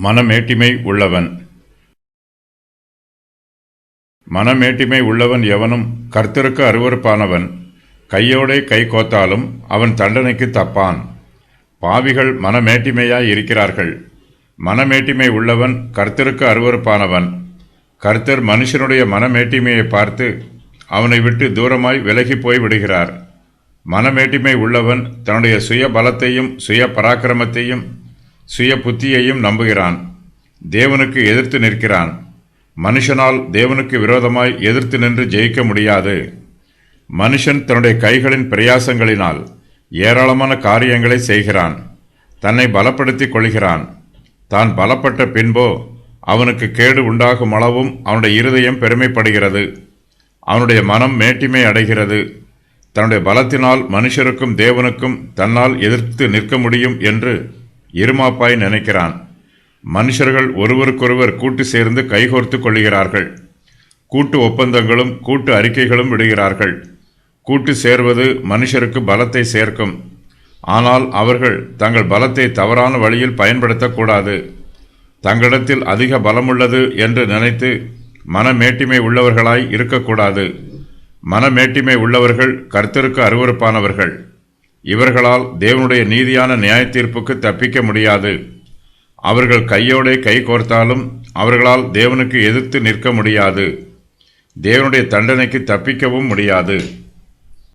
மனமேட்டிமை உள்ளவன். மனமேட்டிமை உள்ளவன் எவனும் கர்த்தருக்கு அருவருப்பானவன். கையோடே கை கோத்தாலும் அவன் தண்டனைக்கு தப்பான். பாவிகள் மனமேட்டிமையாய் இருக்கிறார்கள். மனமேட்டிமை உள்ளவன் கர்த்தருக்கு அருவருப்பானவன். கர்த்தர் மனுஷனுடைய மனமேட்டிமையை பார்த்து அவனை விட்டு தூரமாய் விலகி போய் விடுகிறார். மனமேட்டிமை உள்ளவன் தன்னுடைய சுய பலத்தையும் சுய பராக்கிரமத்தையும் சுய புத்தியையும் நம்புகிறான். தேவனுக்கு எதிர்த்து நிற்கிறான். மனுஷனால் தேவனுக்கு விரோதமாய் எதிர்த்து நின்று ஜெயிக்க முடியாது. மனுஷன் தன்னுடைய கைகளின் பிரயாசங்களினால் ஏராளமான காரியங்களை செய்கிறான். தன்னை பலப்படுத்திக் கொள்கிறான். தான் பலப்பட்ட பின்போ அவனுக்கு கேடு உண்டாகும் அளவும் அவனுடைய இருதயம் பெருமைப்படுகிறது. அவனுடைய மனம் மேட்டிமை அடைகிறது. தன்னுடைய பலத்தினால் மனுஷருக்கும் தேவனுக்கும் தன்னால் எதிர்த்து நிற்க முடியும் என்று இருமாப்பாய் நினைக்கிறான். மனுஷர்கள் ஒருவருக்கொருவர் கூட்டு சேர்ந்து கைகோர்த்து கொள்கிறார்கள். கூட்டு ஒப்பந்தங்களும் கூட்டு அறிக்கைகளும் விடுகிறார்கள். கூட்டு சேர்வது மனுஷருக்கு பலத்தை சேர்க்கும். ஆனால் அவர்கள் தங்கள் பலத்தை தவறான வழியில் பயன்படுத்தக்கூடாது. தங்களிடத்தில் அதிக பலமுள்ளது என்று நினைத்து மனமேட்டிமை உள்ளவர்களாய் இருக்கக்கூடாது. மனமேட்டிமை உள்ளவர்கள் கர்த்தருக்கு அருவருப்பானவர்கள். இவர்களால் தேவனுடைய நீதியான நியாய தீர்ப்புக்கு தப்பிக்க முடியாது. அவர்கள் கையோடே கை கோர்த்தாலும் அவர்களால் தேவனுக்கு எதிர்த்து நிற்க முடியாது. தேவனுடைய தண்டனைக்கு தப்பிக்கவும் முடியாது.